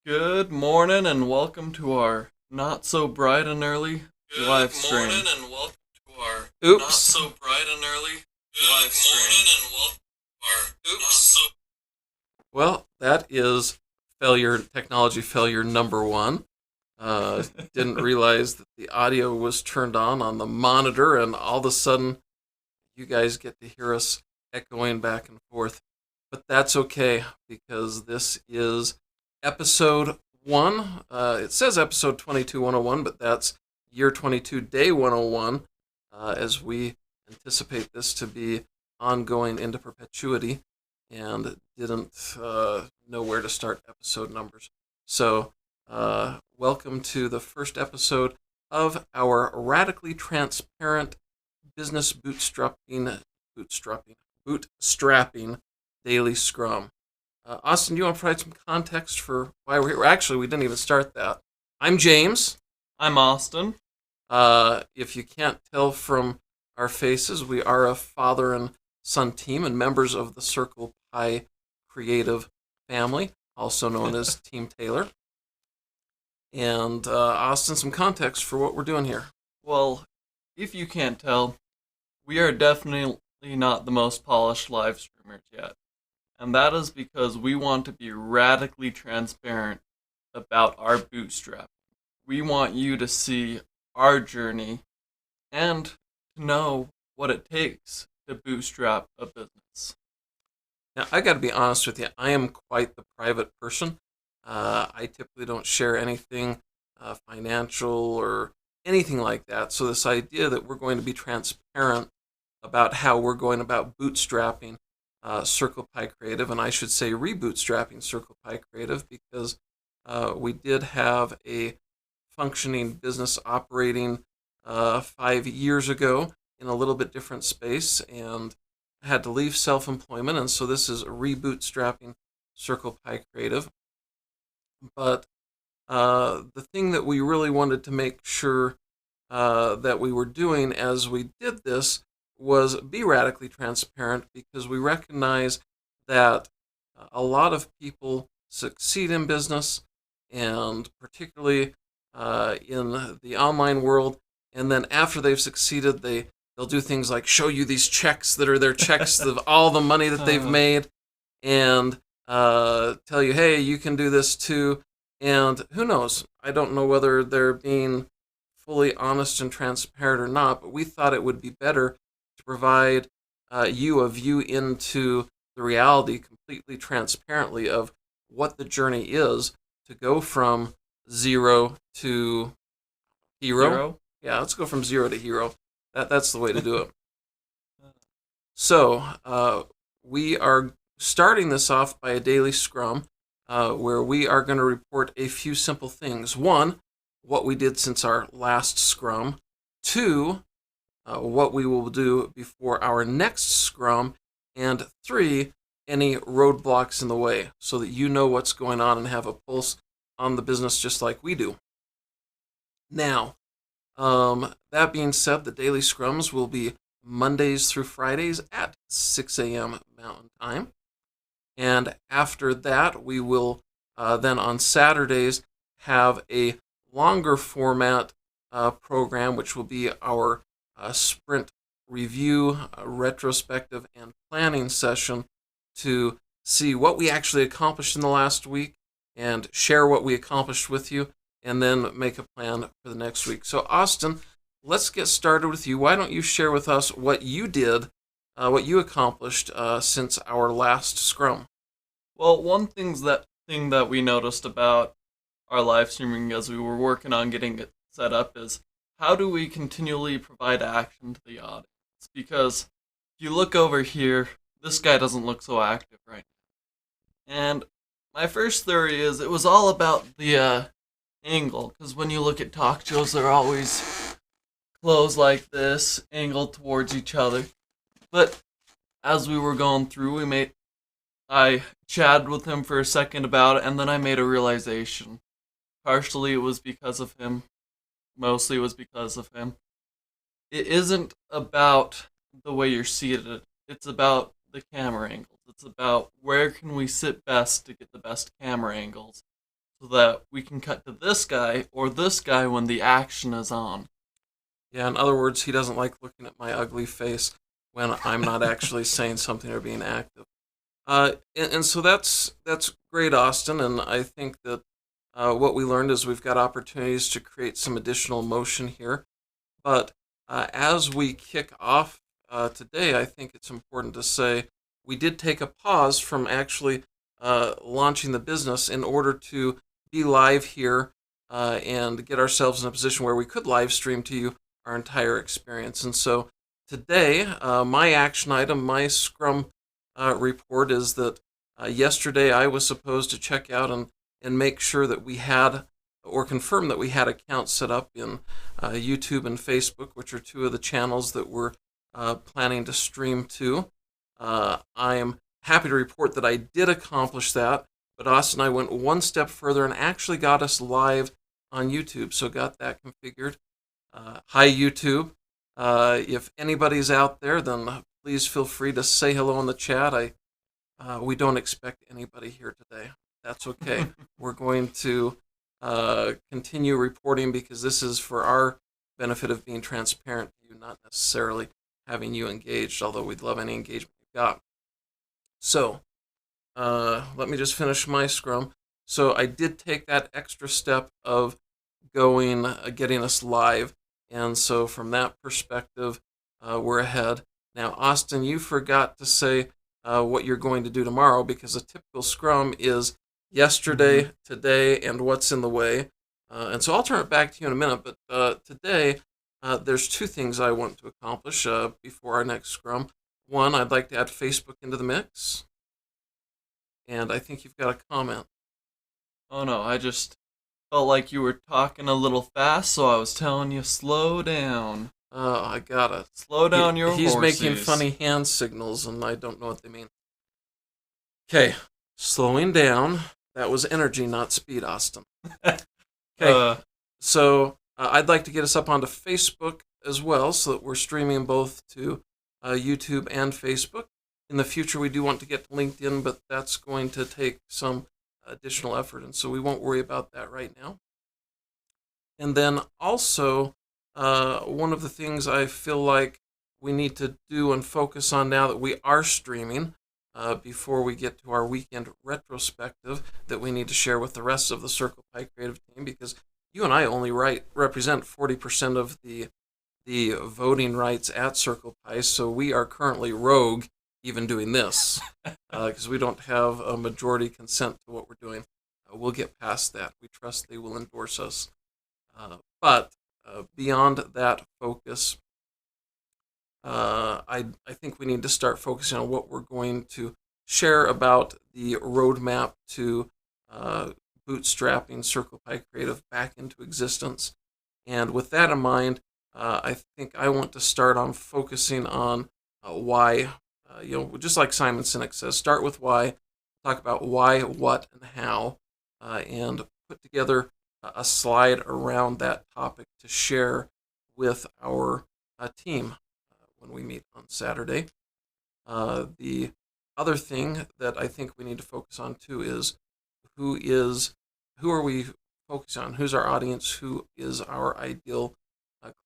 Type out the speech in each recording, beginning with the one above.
Good morning and welcome to our not so bright and early live stream. Good morning and welcome to our not so bright and early live stream. Well, that is technology failure number one. Didn't realize that the audio was turned on the monitor, and all of a sudden, you guys get to hear us echoing back and forth. But that's okay, because this is episode 1. It says episode 22-101, but that's year 22, day 101, as we anticipate this to be ongoing into perpetuity, and didn't know where to start episode numbers. So, welcome to the first episode of our radically transparent business bootstrapping daily scrum. Austin, do you want to provide some context for why we're here? Actually, we didn't even start that. I'm James. I'm Austin. If you can't tell from our faces, we are a father and son team and members of the Circle Pie Creative family, also known as Team Taylor. And Austin, some context for what we're doing here. Well, if you can't tell, we are definitely not the most polished live streamers yet. And that is because we want to be radically transparent about our bootstrap. We want you to see our journey and to know what it takes to bootstrap a business. Now, I got to be honest with you, I am quite the private person. I typically don't share anything financial or anything like that. So this idea that we're going to be transparent about how we're going about bootstrapping Circle Pie Creative, and I should say rebootstrapping Circle Pie Creative, because we did have a functioning business operating 5 years ago in a little bit different space, and had to leave self-employment, and so this is rebootstrapping Circle Pie Creative. But the thing that we really wanted to make sure that we were doing as we did this was be radically transparent, because we recognize that a lot of people succeed in business, and particularly in the online world, and then after they've succeeded, they'll do things like show you these checks that are their checks of all the money that they've made, and tell you, hey, you can do this too. And who knows? I don't know whether they're being fully honest and transparent or not, but we thought it would be better to provide you a view into the reality completely transparently of what the journey is to go from zero to hero. Yeah, let's go from zero to hero. That's the way to do it. So we are starting this off by a daily scrum where we are going to report a few simple things. 1, what we did since our last scrum. 2, what we will do before our next scrum. And 3, any roadblocks in the way, so that you know what's going on and have a pulse on the business just like we do. Now, that being said, the daily scrums will be Mondays through Fridays at 6 a.m. Mountain Time. And after that, we will then on Saturdays have a longer format program, which will be our sprint review, retrospective, and planning session to see what we actually accomplished in the last week and share what we accomplished with you, and then make a plan for the next week. So, Austin, let's get started with you. Why don't you share with us what you did, what you accomplished since our last scrum? Well, one thing that we noticed about our live streaming as we were working on getting it set up is, how do we continually provide action to the audience? Because if you look over here, this guy doesn't look so active right now. And my first theory is it was all about the angle, because when you look at talk shows, they're always closed like this, angled towards each other. But as we were going through, I chatted with him for a second about it, and then I made a realization. Partially it was because of him. Mostly it was because of him. It isn't about the way you're seated. It's about the camera angles. It's about where can we sit best to get the best camera angles, so that we can cut to this guy or this guy when the action is on. Yeah, in other words, he doesn't like looking at my ugly face when I'm not actually saying something or being active. And so that's great, Austin. And I think that what we learned is we've got opportunities to create some additional motion here. But as we kick off today, I think it's important to say we did take a pause from actually launching the business in order to be live here and get ourselves in a position where we could live stream to you our entire experience. And so today, my action item, my Scrum report is that yesterday I was supposed to check out and make sure that we had or confirm that we had accounts set up in YouTube and Facebook, which are two of the channels that we're planning to stream to. I am happy to report that I did accomplish that, but Austin and I went one step further and actually got us live on YouTube, so got that configured. Hi, YouTube. If anybody's out there, then please feel free to say hello in the chat. We don't expect anybody here today. That's okay. We're going to continue reporting because this is for our benefit of being transparent to you, not necessarily having you engaged, although we'd love any engagement you've got. So let me just finish my Scrum. So I did take that extra step of getting us live. And so from that perspective, we're ahead. Now, Austin, you forgot to say what you're going to do tomorrow, because a typical Scrum is yesterday, today, and what's in the way. And so I'll turn it back to you in a minute. But today, there's two things I want to accomplish before our next Scrum. One, I'd like to add Facebook into the mix. And I think you've got a comment. Oh no, I just felt like you were talking a little fast, so I was telling you slow down. I got it. Slow down your He's horses. making funny hand signals, and I don't know what they mean. Okay, slowing down. That was energy, not speed, Austin. Okay, so I'd like to get us up onto Facebook as well, so that we're streaming both to YouTube and Facebook. In the future, we do want to get to LinkedIn, but that's going to take some additional effort, and so we won't worry about that right now. And then also, one of the things I feel like we need to do and focus on now that we are streaming, before we get to our weekend retrospective, that we need to share with the rest of the Circle Pie creative team, because you and I only represent 40% of the voting rights at Circle Pie, so we are currently rogue even doing this, because we don't have a majority consent to what we're doing. We'll get past that. We trust they will endorse us. But beyond that focus, I think we need to start focusing on what we're going to share about the roadmap to bootstrapping Circle Pie Creative back into existence. And with that in mind, I think I want to start on focusing on why. Just like Simon Sinek says, start with why, talk about why, what, and how, and put together a slide around that topic to share with our team when we meet on Saturday. The other thing that I think we need to focus on too is who are we focusing on? Who's our audience? Who is our ideal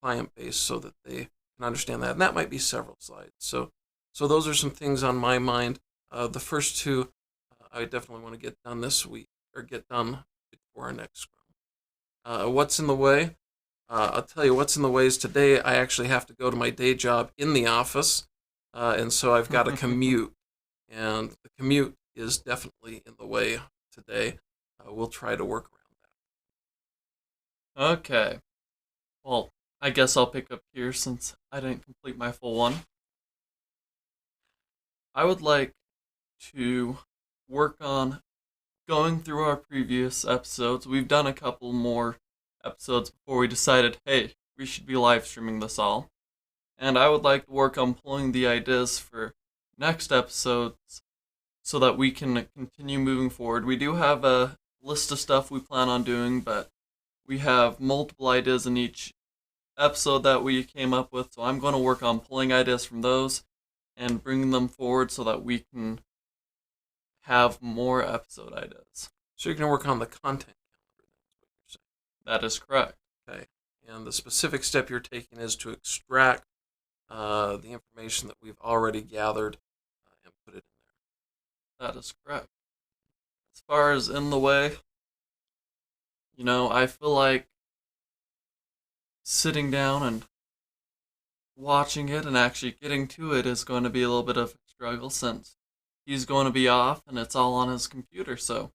client base, so that they can understand that. And that might be several slides. So those are some things on my mind. The first two, I definitely want to get done this week, or get done before our next Scrum. What's in the way? I'll tell you what's in the way is today I actually have to go to my day job in the office, and so I've got a commute, and the commute is definitely in the way today. We'll try to work around that. Okay. Well, I guess I'll pick up here since I didn't complete my full one. I would like to work on going through our previous episodes. We've done a couple more episodes before we decided, hey, we should be live streaming this all. And I would like to work on pulling the ideas for next episodes so that we can continue moving forward. We do have a list of stuff we plan on doing, but we have multiple ideas in each episode that we came up with, so I'm going to work on pulling ideas from those and bringing them forward so that we can have more episode ideas. So you're going to work on the content That is correct. Okay. And the specific step you're taking is to extract the information that we've already gathered and put it in That is correct. As far as in the way, I feel like sitting down and watching it and actually getting to it is going to be a little bit of a struggle since he's going to be off and it's all on his computer. So,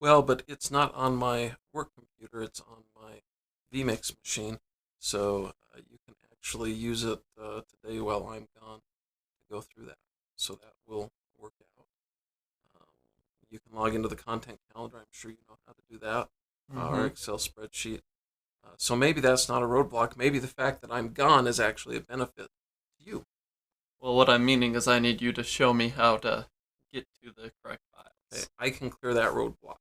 Well, but it's not on my work computer, it's on my vMix machine. So you can actually use it today while I'm gone to go through that. So that will work out. Um, you can log into the content calendar. I'm sure you know how to do that. Our hmm Excel spreadsheet. So maybe that's not a roadblock. Maybe the fact that I'm gone is actually a benefit to you. well, what I'm meaning is I need you to show me how to get to the correct Okay, files. I can clear that roadblock.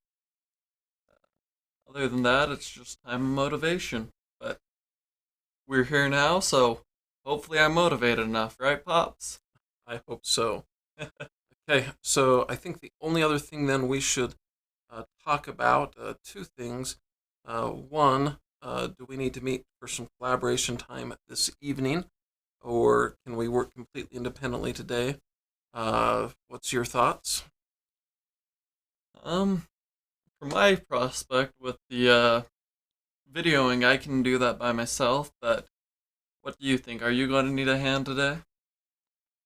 Other than that, it's just time and motivation. But we're here now, so hopefully I'm motivated enough, right, Pops? I hope so. Okay, so I think the only other thing then we should talk about two things. One, do we need to meet for some collaboration time this evening, or can we work completely independently today? What's your thoughts? Um, from my prospect with the videoing, I can do that by myself, but what do you think? Are you going to need a hand today?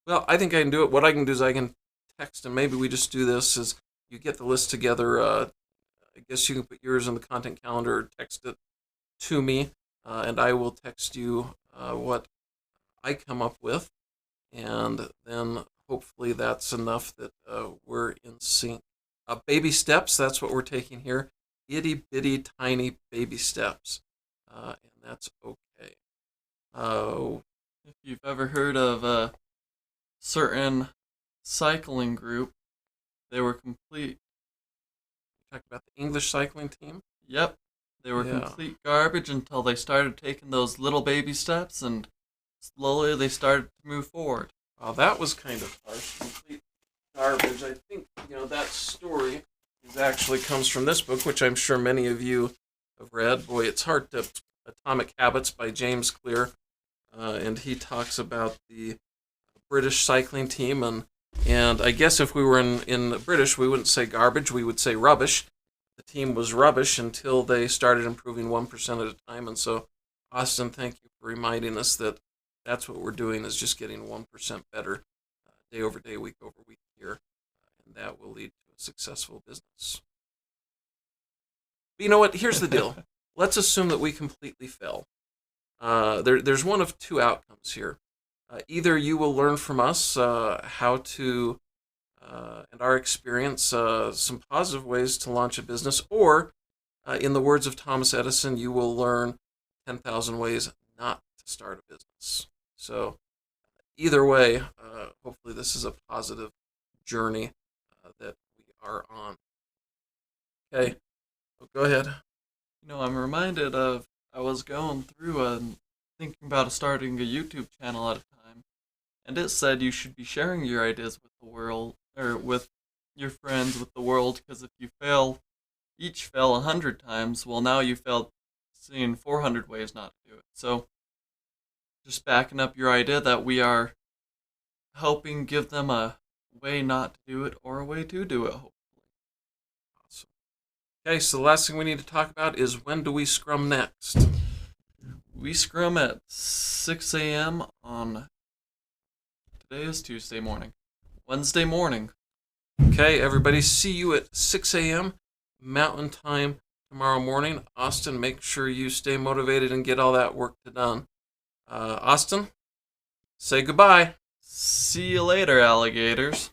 Well, I think I can do it. What I can do is I can text, and maybe we just do this as you get the list together. I guess you can put yours in the content calendar or text it to me, and I will text you what I come up with, and then hopefully that's enough that we're in sync. Baby steps, that's what we're taking here. Itty bitty tiny baby steps, and that's okay. Uh, If you've ever heard of a certain cycling group, they were complete. talk about the English cycling team. Yep, they were Yeah. complete garbage until they started taking those little baby steps, and slowly they started to move forward. That was kind of harsh. Complete garbage. I think, that story actually comes from this book, which I'm sure many of you have read. Boy, it's hard to. Atomic Habits by James Clear. And he talks about the British cycling team. And I guess if we were in British, we wouldn't say garbage, we would say rubbish. The team was rubbish until they started improving 1% at a time. And so, Austin, thank you for reminding us that that's what we're doing is just getting 1% better day over day, week over week here. And that will lead to a successful business. But you know what? Here's the deal. Let's assume that we completely fail. There's one of two outcomes here. Either you will learn from us how to, and our experience, some positive ways to launch a business, or, in the words of Thomas Edison, you will learn 10,000 ways not to start a business. So, either way, hopefully this is a positive journey that we are on. Okay, go ahead. I'm reminded of I was going through and thinking about starting a YouTube channel at a time, and it said you should be sharing your ideas with the world or with your friends with the world because if you each fail 100 times, well, now you failed seeing 400 ways not to do it. So, just backing up your idea that we are helping give them a way not to do it or a way to do it. Awesome. Okay, so the last thing we need to talk about is when do we scrum next? We scrum at 6 a.m. on today is Tuesday morning. Wednesday morning. Okay, everybody, see you at 6 a.m. Mountain Time tomorrow morning. Austin, make sure you stay motivated and get all that work done. Austin, say goodbye. See you later, alligators.